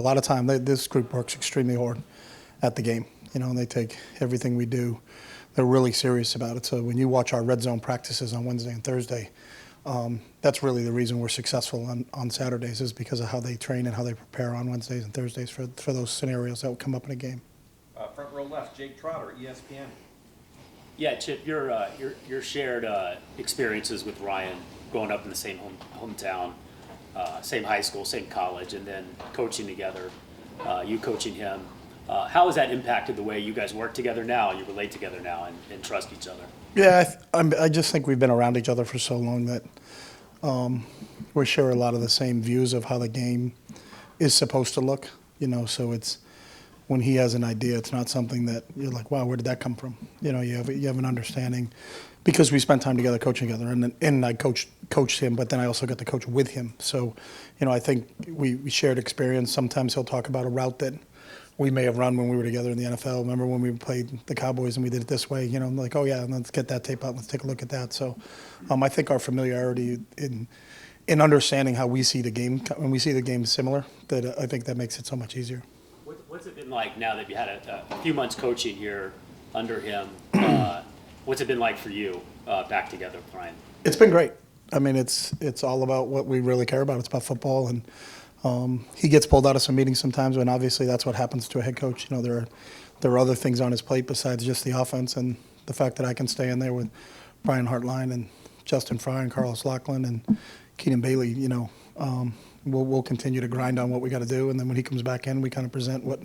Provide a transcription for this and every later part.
A lot of time, this group works extremely hard at the game, and they take everything we do. They're really serious about it. So when you watch our red zone practices on Wednesday and Thursday, that's really the reason we're successful on Saturdays is because of how they train and how they prepare on Wednesdays and Thursdays for those scenarios that will come up in a game. Front row left, Jake Trotter, ESPN. Yeah, Chip, your shared experiences with Ryan, growing up in the same hometown, same high school, same college, and then coaching together, you coaching him. How has that impacted the way you guys work together now, you relate together now, and trust each other? Yeah, I just think we've been around each other for so long that we share a lot of the same views of how the game is supposed to look. So it's when he has an idea, it's not something that you're like, wow, where did that come from? You have an understanding because we spent time together coaching together, and I coached him, but then I also got to coach with him. So, I think we shared experience. Sometimes he'll talk about a route that we may have run when we were together in the NFL. Remember when we played the Cowboys and we did it this way? I'm like, oh yeah, let's get that tape out. Let's take a look at that. So, I think our familiarity in understanding how we see the game, when we see the game similar, that I think that makes it so much easier. What's it been like now that you had a few months coaching here under him? What's it been like for you back together, Brian? It's been great. I mean, it's all about what we really care about. It's about football, and he gets pulled out of some meetings sometimes, and obviously that's what happens to a head coach. There are other things on his plate besides just the offense, and the fact that I can stay in there with Brian Hartline and Justin Fry and Carlos Loughlin and Keenan Bailey, we'll continue to grind on what we got to do, and then when he comes back in, we kind of present what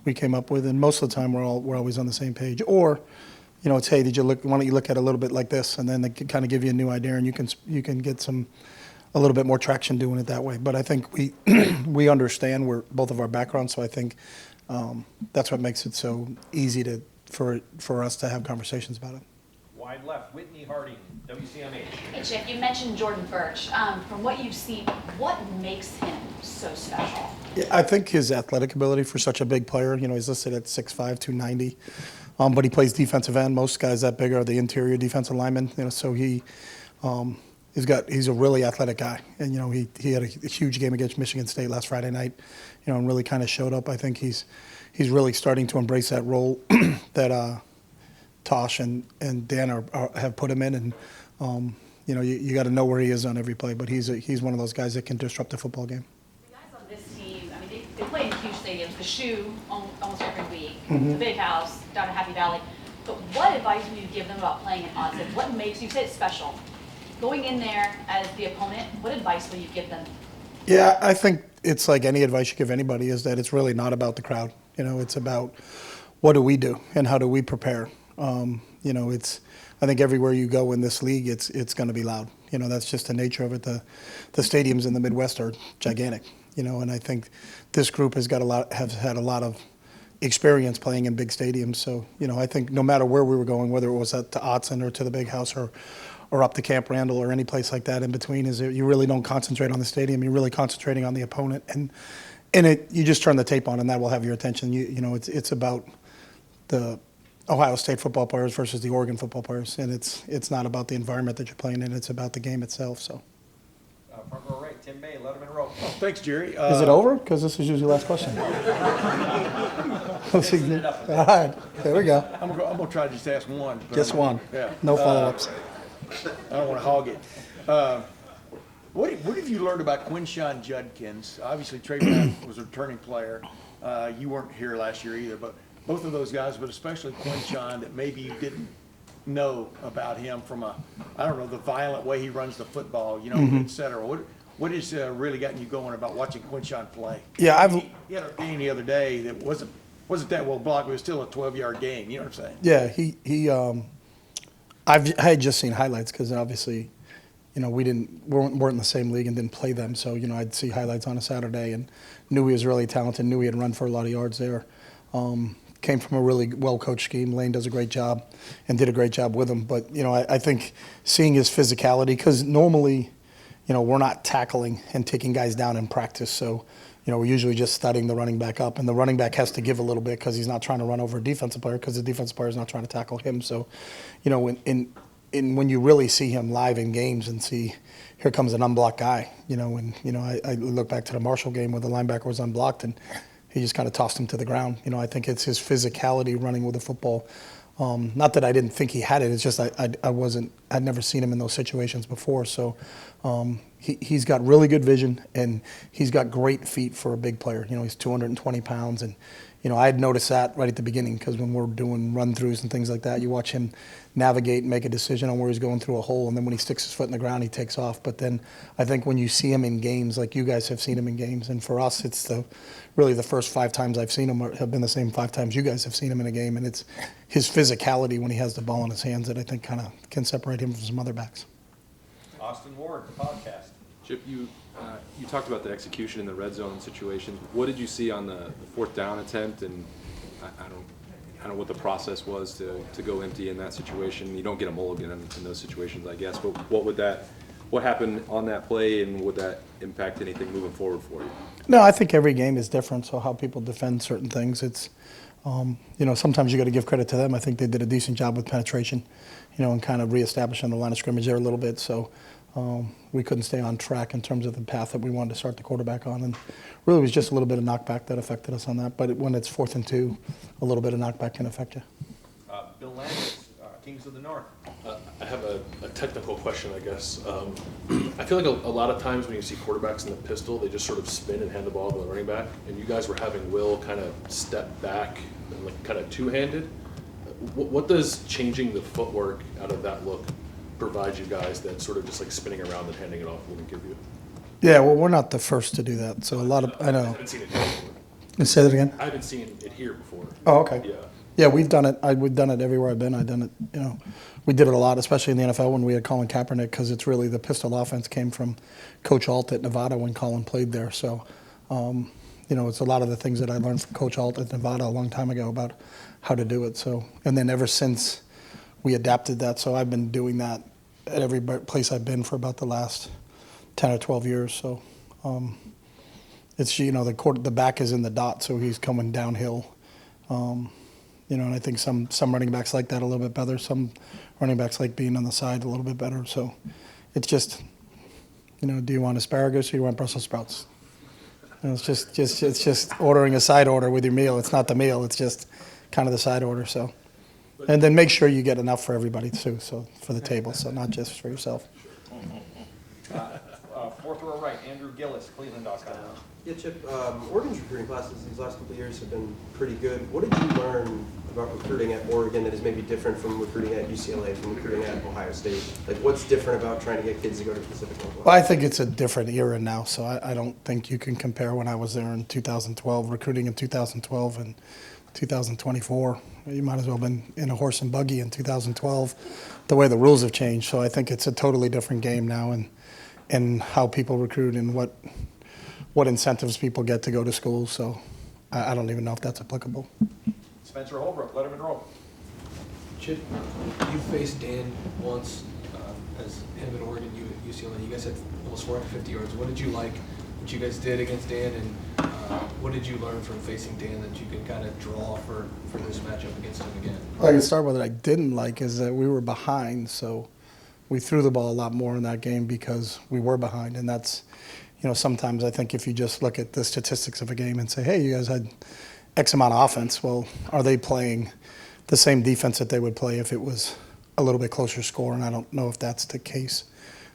we came up with, and most of the time we're always on the same page. Or, it's, hey, why don't you look at it a little bit like this, and then they can kind of give you a new idea, and you can get a little bit more traction doing it that way. But I think we understand both of our backgrounds, so I think that's what makes it so easy for us to have conversations about it. Wide left, Whitney Harding, WCMH. Hey, Chip, you mentioned Jordan Burch. From what you've seen, what makes him so special? Yeah, I think his athletic ability for such a big player, he's listed at 6'5", 290, but he plays defensive end. Most guys that big are the interior defensive linemen, so he's a really athletic guy. And, he had a huge game against Michigan State last Friday night, and really kind of showed up. I think he's really starting to embrace that role that Tosh and Dan have put him in, and you got to know where he is on every play. But he's one of those guys that can disrupt the football game. The guys on this team, I mean, they play in huge stadiums. The Shoe almost every week, Mm-hmm. the Big House down in Happy Valley. But what advice would you give them about playing in Austin? What makes you say it's special? Going in there as the opponent, what advice would you give them? Yeah, I think it's like any advice you give anybody is that it's really not about the crowd. It's about what do we do and how do we prepare. I think everywhere you go in this league, it's going to be loud. That's just the nature of it. The stadiums in the Midwest are gigantic. And I think this group has had a lot of experience playing in big stadiums. So I think no matter where we were going, whether it was to Autzen or to the Big House or up to Camp Randall or any place like that in between, is that you really don't concentrate on the stadium. You're really concentrating on the opponent, and you just turn the tape on, and that will have your attention. It's about the Ohio State football players versus the Oregon football players, and it's not about the environment that you're playing in. It's about the game itself. So. Front row right, Tim May, Letterman Row. Oh, thanks, Jerry. Is it over? Because this is usually the last question. All right, there we go. I'm gonna try to just ask one. Just one. Yeah. No follow-ups. I don't want to hog it. What have you learned about Quinshon Judkins? Obviously, Trey Brown was a returning player. You weren't here last year either, but both of those guys, but especially Quinshon, that maybe you didn't know about him from the violent way he runs the football, et cetera. What has really gotten you going about watching Quinshon play? Yeah, he had a game the other day that wasn't that well blocked, but it was still a 12-yard game. You know what I'm saying? Yeah, I had just seen highlights because obviously, we weren't in the same league and didn't play them. So I'd see highlights on a Saturday and knew he was really talented. Knew he had run for a lot of yards there. Came from a really well-coached scheme. Lane does a great job and did a great job with him. But, I think seeing his physicality, because normally, we're not tackling and taking guys down in practice. So, we're usually just studying the running back up. And the running back has to give a little bit because he's not trying to run over a defensive player because the defensive player is not trying to tackle him. So, when you really see him live in games and see, here comes an unblocked guy, and, I look back to the Marshall game where the linebacker was unblocked and he just kind of tossed him to the ground. I think it's his physicality running with the football. Not that I didn't think he had it. It's just I'd never seen him in those situations before. So he's got really good vision and he's got great feet for a big player. He's 220 pounds and, I had noticed that right at the beginning because when we're doing run-throughs and things like that, you watch him navigate and make a decision on where he's going through a hole, and then when he sticks his foot in the ground, he takes off. But then I think when you see him in games, like you guys have seen him in games, and for us, it's really the first 5 times I've seen him have been the same 5 times you guys have seen him in a game, and it's his physicality when he has the ball in his hands that I think kind of can separate him from some other backs. Austin Ward, the podcast. Chip, you talked about the execution in the red zone situation. What did you see on the 4th down attempt? And I don't know what the process was to go empty in that situation. You don't get a mulligan in those situations, I guess. But what happened on that play, and would that impact anything moving forward for you? No, I think every game is different. So how people defend certain things, it's sometimes you got to give credit to them. I think they did a decent job with penetration, and kind of reestablishing the line of scrimmage there a little bit. So. We couldn't stay on track in terms of the path that we wanted to start the quarterback on, and really it was just a little bit of knockback that affected us on that. But when it's 4th and 2, a little bit of knockback can affect you. Bill Lanning, Kings of the North. I have a technical question, I guess. I feel like a lot of times when you see quarterbacks in the pistol, they just sort of spin and hand the ball to the running back, and you guys were having Will kind of step back and like kind of two-handed. What does changing the footwork out of that look provide you guys that sort of just like spinning around and handing it off wouldn't give you? Yeah, well, we're not the first to do that. So a lot of I know. I haven't seen it here before. Say that again. I haven't seen it here before. Oh, okay. Yeah. Yeah, we've done it. We've done it everywhere I've been. I've done it. We did it a lot, especially in the NFL when we had Colin Kaepernick, because it's really the pistol offense came from Coach Alt at Nevada when Colin played there. So, it's a lot of the things that I learned from Coach Alt at Nevada a long time ago about how to do it. So, and then ever since we adapted that, so I've been doing that at every place I've been for about the last 10 or 12 years. So it's, the back is in the dot, so he's coming downhill. And I think some running backs like that a little bit better. Some running backs like being on the side a little bit better. So it's just, do you want asparagus or do you want Brussels sprouts? It's just ordering a side order with your meal. It's not the meal. It's just kind of the side order. So. And then make sure you get enough for everybody too, so for the table, so not just for yourself. 4th row right, Andrew Gillis, Cleveland.com. Yeah, Chip, Oregon's recruiting classes these last couple of years have been pretty good. What did you learn about recruiting at Oregon that is maybe different from recruiting at UCLA, from recruiting at Ohio State? Like, what's different about trying to get kids to go to Pacific Northwest? Well, I think it's a different era now, so I don't think you can compare when I was there in 2012, recruiting in 2012 and 2024. You might as well have been in a horse and buggy in 2012, the way the rules have changed. So I think it's a totally different game now, and how people recruit and what incentives people get to go to school. So I don't even know if that's applicable. Spencer Holbrook, Letterman Row. Chip, you faced Dan once as him at Oregon, you at UCLA. You guys had almost 450 yards. What did you like what you guys did against Dan, and what did you learn from facing Dan that you can kind of draw for this matchup against him again? Well, I can start with what I didn't like is that we were behind, so we threw the ball a lot more in that game because we were behind, and that's, sometimes I think if you just look at the statistics of a game and say, hey, you guys had X amount of offense, well, are they playing the same defense that they would play if it was a little bit closer score? And I don't know if that's the case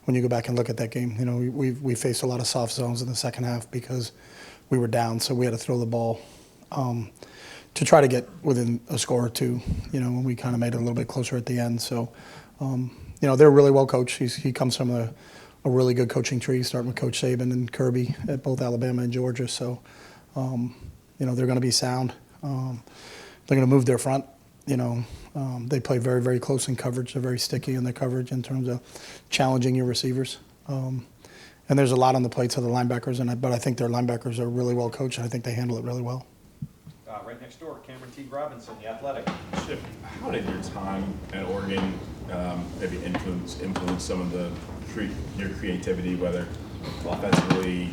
when you go back and look at that game. We faced a lot of soft zones in the second half because we were down, so we had to throw the ball to try to get within a score or two, and we kind of made it a little bit closer at the end. So, they're really well coached. He comes from a really good coaching tree, starting with Coach Saban and Kirby at both Alabama and Georgia. So, they're going to be sound. They're going to move their front. They play very, very close in coverage. They're very sticky in their coverage in terms of challenging your receivers. And there's a lot on the plates of the linebackers, but I think their linebackers are really well coached, and I think they handle it really well. Right next door, Cameron T. Robinson, The Athletic. Chip, how did your time at Oregon maybe influence some of your creativity, whether offensively,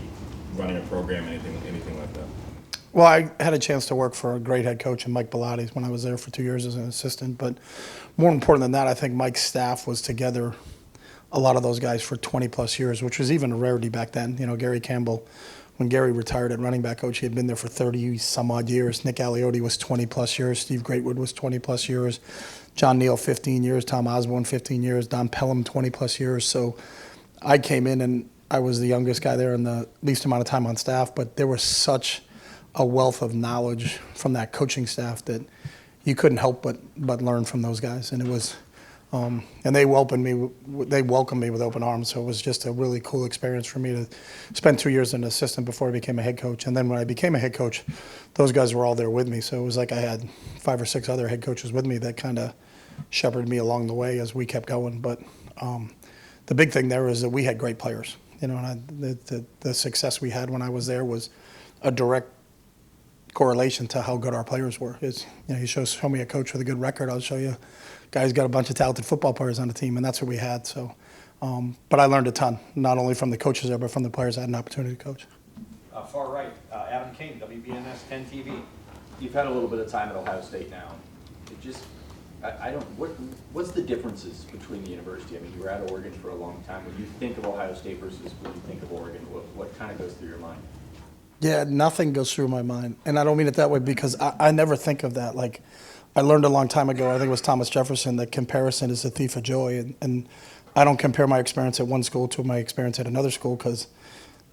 running a program, anything like that? Well, I had a chance to work for a great head coach in Mike Bilotti when I was there for 2 years as an assistant. But more important than that, I think Mike's staff was together, a lot of those guys for 20 plus years, which was even a rarity back then. You know, Gary Campbell, when Gary retired at running back coach, he had been there for 30 some odd years. Nick Aliotti was 20 plus years. Steve Greatwood was 20 plus years. John Neal, 15 years. Tom Osborne, 15 years. Don Pelham, 20 plus years. So I came in and I was the youngest guy there and the least amount of time on staff, but there was such a wealth of knowledge from that coaching staff that you couldn't help but learn from those guys. And it was, and they welcomed me with open arms. So it was just a really cool experience for me to spend 2 years as an assistant before I became a head coach. And then when I became a head coach, those guys were all there with me. So it was like I had 5 or 6 other head coaches with me that kind of shepherded me along the way as we kept going. But the big thing there is that we had great players. You know, and the success we had when I was there was a direct correlation to how good our players were. Is, you know, you show me a coach with a good record, I'll show you a guy who's got a bunch of talented football players on the team, and that's what we had. So, but I learned a ton, not only from the coaches there, but from the players I had an opportunity to coach. Far right, Adam King, WBNS 10 TV. You've had a little bit of time at Ohio State now. It just, I don't, what's the differences between the university? I mean, you were at Oregon for a long time. When you think of Ohio State versus when you think of Oregon, what kind of goes through your mind? Yeah, nothing goes through my mind. And I don't mean it that way because I never think of that. Like, I learned a long time ago, I think it was Thomas Jefferson, that comparison is the thief of joy. And I don't compare my experience at one school to my experience at another school because,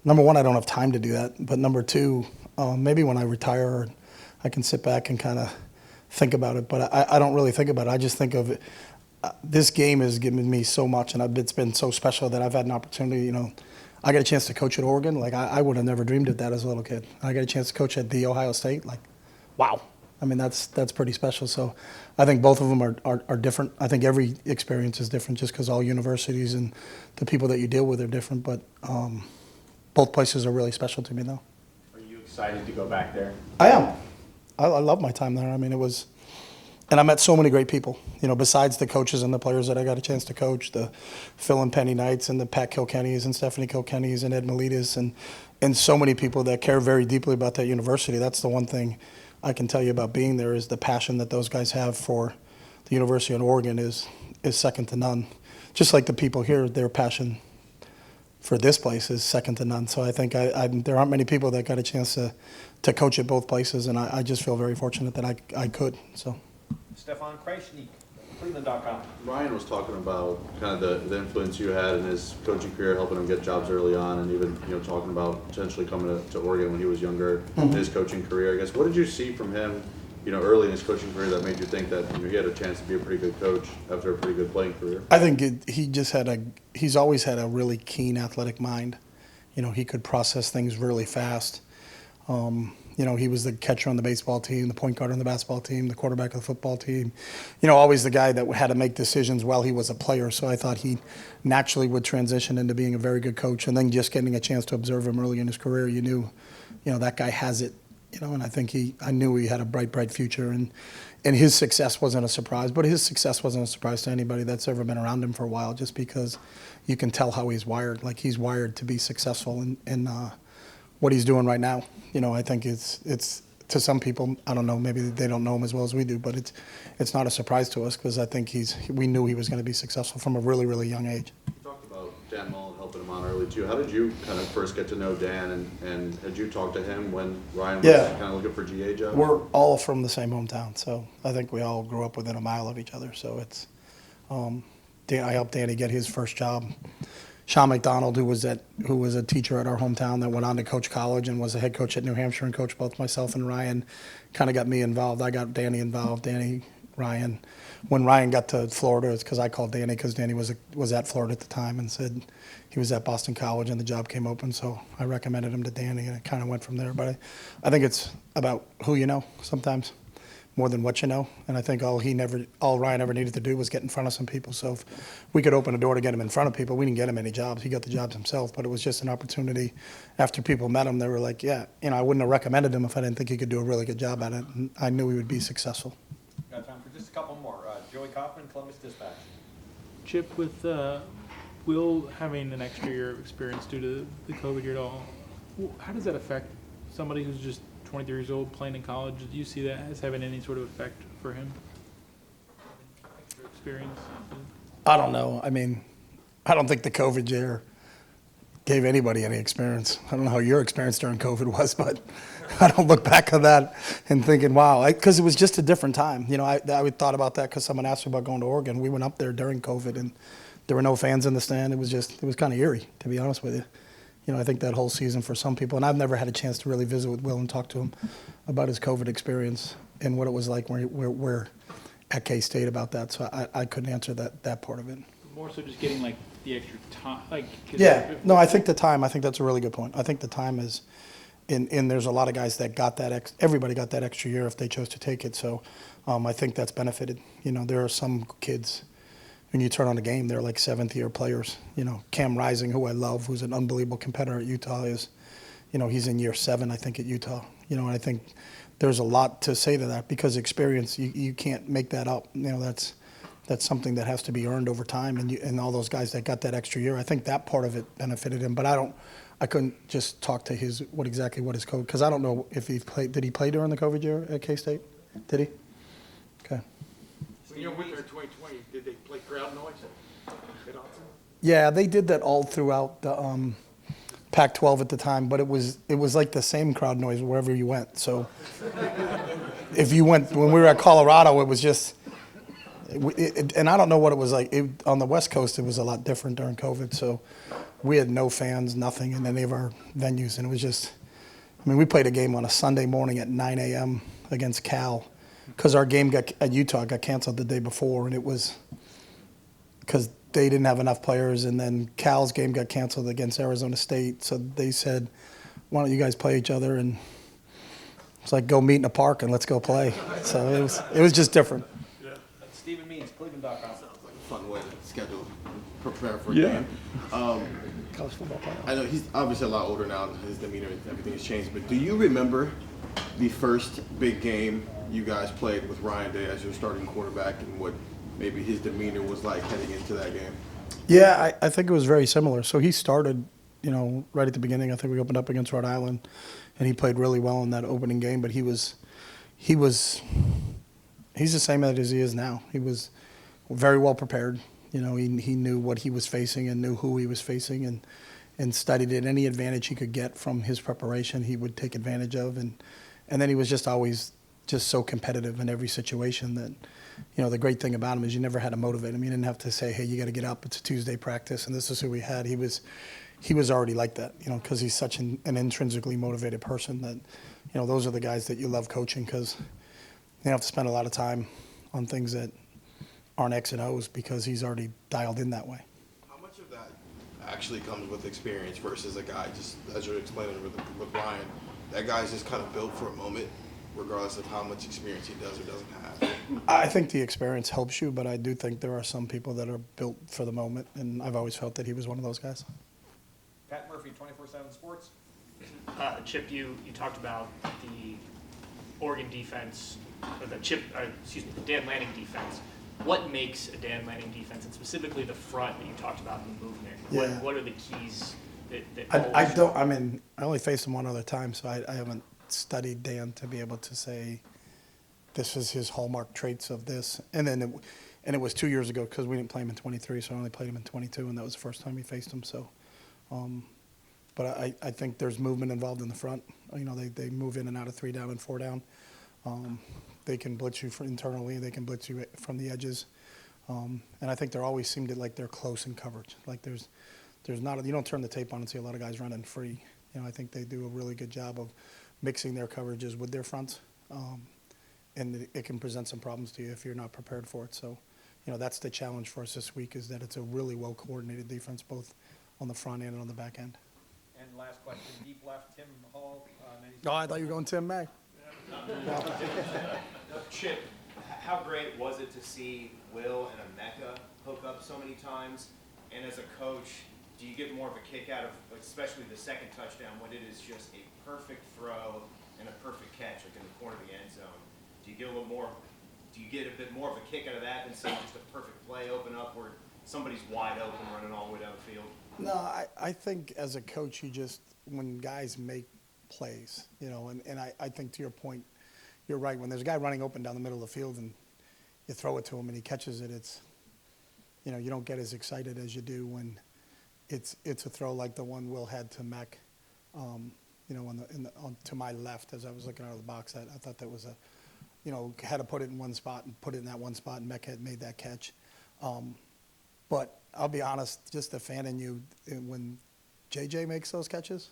number one, I don't have time to do that. But number two, maybe when I retire, I can sit back and kind of think about it. But I don't really think about it. I just think of it. This game has given me so much, and it's been so special that I've had an opportunity, you know. I got a chance to coach at Oregon. Like, I would have never dreamed of that as a little kid. I got a chance to coach at the Ohio State. Like, wow. I mean, that's pretty special. So I think both of them are different. I think every experience is different just because all universities and the people that you deal with are different. But both places are really special to me, though. Are you excited to go back there? I am. I love my time there. I mean, it was – and I met so many great people, you know, besides the coaches and the players that I got a chance to coach, the Phil and Penny Knights and the Pat Kilkennys and Stephanie Kilkennys and Ed Miletus and so many people that care very deeply about that university. That's the one thing I can tell you about being there is the passion that those guys have for the University of Oregon is second to none. Just like the people here, their passion for this place is second to none. So I think there aren't many people that got a chance to coach at both places, and I just feel very fortunate that I could. So. Stefan Krajcnik, Cleveland.com. Ryan was talking about kind of the influence you had in his coaching career, helping him get jobs early on, and even talking about potentially coming to Oregon when he was younger in his coaching career. I guess what did you see from him, early in his coaching career that made you think that he had a chance to be a pretty good coach after a pretty good playing career? I think he's always had a really keen athletic mind. He could process things really fast. He was the catcher on the baseball team, the point guard on the basketball team, the quarterback of the football team. Always the guy that had to make decisions while he was a player. So I thought he naturally would transition into being a very good coach. And then just getting a chance to observe him early in his career, you knew, that guy has it. And I think I knew he had a bright future. And his success wasn't a surprise. But his success wasn't a surprise to anybody that's ever been around him for a while, just because you can tell how he's wired. Like, he's wired to be successful in what he's doing right now. I think it's to some people, I don't know, maybe they don't know him as well as we do, but it's not a surprise to us because I think we knew he was going to be successful from a really, really young age. You talked about Dan Mullen helping him on early too. How did you kind of first get to know Dan, and had you talked to him when Ryan was kind of looking for GA jobs? We're all from the same hometown, so I think we all grew up within a mile of each other. So it's I helped Danny get his first job. Sean McDonald, who was a teacher at our hometown that went on to coach college and was a head coach at New Hampshire and coached both myself and Ryan, kind of got me involved. I got Danny involved, Ryan. When Ryan got to Florida, it's because I called Danny because Danny was at Florida at the time and said he was at Boston College and the job came open. So I recommended him to Danny and it kind of went from there. But I think it's about who you know sometimes, more than what you know. And I think all Ryan ever needed to do was get in front of some people. So if we could open a door to get him in front of people, we didn't get him any jobs. He got the jobs himself, but it was just an opportunity. After people met him, they were like, I wouldn't have recommended him if I didn't think he could do a really good job at it. And I knew he would be successful. Got time for just a couple more. Joey Kaufman, Columbus Dispatch. Chip, with Will having an extra year of experience due to the COVID year at all, how does that affect somebody who's just 23 years old, playing in college. Do you see that as having any sort of effect for him? Extra experience? I don't know. I mean, I don't think the COVID year gave anybody any experience. I don't know how your experience during COVID was, but I don't look back on that and thinking, wow, because it was just a different time. You know, I thought about that because someone asked me about going to Oregon. We went up there during COVID, and there were no fans in the stand. It was kind of eerie, to be honest with you. You know, I think that whole season for some people, and I've never had a chance to really visit with Will and talk to him about his COVID experience and what it was like where at K-State about that. So I couldn't answer that part of it. More so just getting like the extra time, like. 'Cause Yeah, no, I think that's a really good point. I think the time is, and there's a lot of guys that got that, everybody got that extra year if they chose to take it. So I think that's benefited. You know, there are some kids, when you turn on a game, they're like seventh-year players. You know, Cam Rising, who I love, who's an unbelievable competitor at Utah, is, you know, he's in year 7, I think, at Utah. You know, and I think there's a lot to say to that because experience, you can't make that up. You know, that's something that has to be earned over time, and all those guys that got that extra year, I think that part of it benefited him. But I couldn't just talk to what his code, because I don't know if he played. Did he play during the COVID year at K-State? Did he? Okay. When you went there in 2020, did they play crowd noise at Austin? Yeah, they did that all throughout the Pac-12 at the time, but it was like the same crowd noise wherever you went. So if you went when we were at Colorado, it was just. And I don't know what it was like. On the West Coast, it was a lot different during COVID. So we had no fans, nothing in any of our venues. And it was just, I mean, we played a game on a Sunday morning at 9 a.m. against Cal because our game at Utah got canceled the day before. And it was because they didn't have enough players. And then Cal's game got canceled against Arizona State. So they said, why don't you guys play each other? And it's like, go meet in a park and let's go play. So it was just different. Stephen Means, Cleveland.com. Sounds like a fun way to schedule, prepare for a Yeah. game. College football player. I know he's obviously a lot older now. His demeanor and everything has changed. But do you remember the first big game you guys played with Ryan Day as your starting quarterback, and what maybe his demeanor was like heading into that game? Yeah, I think it was very similar. So he started, you know, right at the beginning. I think we opened up against Rhode Island, and he played really well in that opening game. But he's the same as he is now. He was very well prepared. You know, he knew what he was facing and knew who he was facing and studied it. Any advantage he could get from his preparation, he would take advantage of. And then he was just always just so competitive in every situation that, you know, the great thing about him is you never had to motivate him. You didn't have to say, hey, you got to get up. It's a Tuesday practice, and this is who we had. He was already like that, you know, because he's such an intrinsically motivated person that, you know, those are the guys that you love coaching because you don't have to spend a lot of time on things that aren't X and O's because he's already dialed in that way. How much of that actually comes with experience versus a guy, just as you're explaining with Ryan, that guy's just kind of built for a moment, regardless of how much experience he does or doesn't have? I think the experience helps you, but I do think there are some people that are built for the moment, and I've always felt that he was one of those guys. Pat Murphy, 24/7 Sports. Chip, you talked about the Oregon defense, or the Dan Lanning defense. What makes a Dan Lanning defense, and specifically the front that you talked about in the movement? Yeah. What are the keys that I only faced him one other time, so I haven't studied Dan to be able to say this is his hallmark traits of this. And it was 2 years ago because we didn't play him in 23, so I only played him in 22, and that was the first time we faced him. So, but I think there's movement involved in the front. You know, they move in and out of 3 down and 4 down. They can blitz you internally. They can blitz you from the edges. And I think there always seemed like they're close in coverage. Like there's not, you don't turn the tape on and see a lot of guys running free. You know, I think they do a really good job of mixing their coverages with their fronts. And it can present some problems to you if you're not prepared for it. So, you know, that's the challenge for us this week is that it's a really well-coordinated defense, both on the front end and on the back end. And last question, deep left, Tim Hall. Oh, I thought you were going Tim May. Chip, how great was it to see Will and Emeka hook up so many times? And as a coach, do you get more of a kick out of, especially the second touchdown, when it is just a perfect throw and a perfect catch, like in the corner of the end zone? Do you get a little more? Do you get a bit more of a kick out of that than seeing just a perfect play open up where somebody's wide open running all the way down the field? No, I think as a coach, when guys make plays, you know, and I think to your point, you're right. When there's a guy running open down the middle of the field and you throw it to him and he catches it, it's, you know, you don't get as excited as you do when it's a throw like the one Will had to Mech, you know, to my left as I was looking out of the box. I thought that was a, you know, had to put it in one spot and put it in that one spot, and Mech had made that catch. But I'll be honest, just a fan in you, when JJ makes those catches,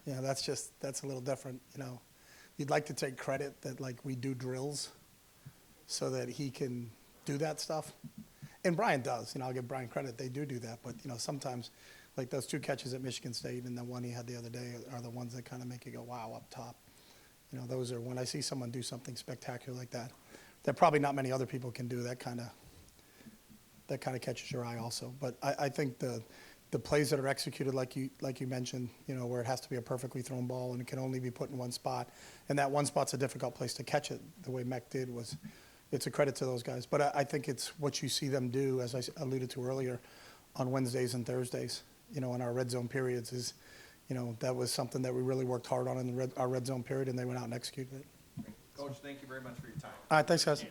you know, that's a little different, you know. You'd like to take credit that, like, we do drills so that he can do that stuff. And Brian does, you know, I'll give Brian credit, they do that. But, you know, sometimes, like those 2 catches at Michigan State and the one he had the other day are the ones that kind of make you go, wow, up top. You know, those are, when I see someone do something spectacular like that, that probably not many other people can do, that kind of catches your eye also. But I think the plays that are executed, like you mentioned, you know, where it has to be a perfectly thrown ball and it can only be put in one spot, and that one spot's a difficult place to catch it, the way Mech did was, it's a credit to those guys. But I think it's what you see them do, as I alluded to earlier, on Wednesdays and Thursdays, you know, in our red zone periods is, you know, that was something that we really worked hard on in our red zone period, and they went out and executed it. Coach, thank you very much for your time. All right, thanks, guys.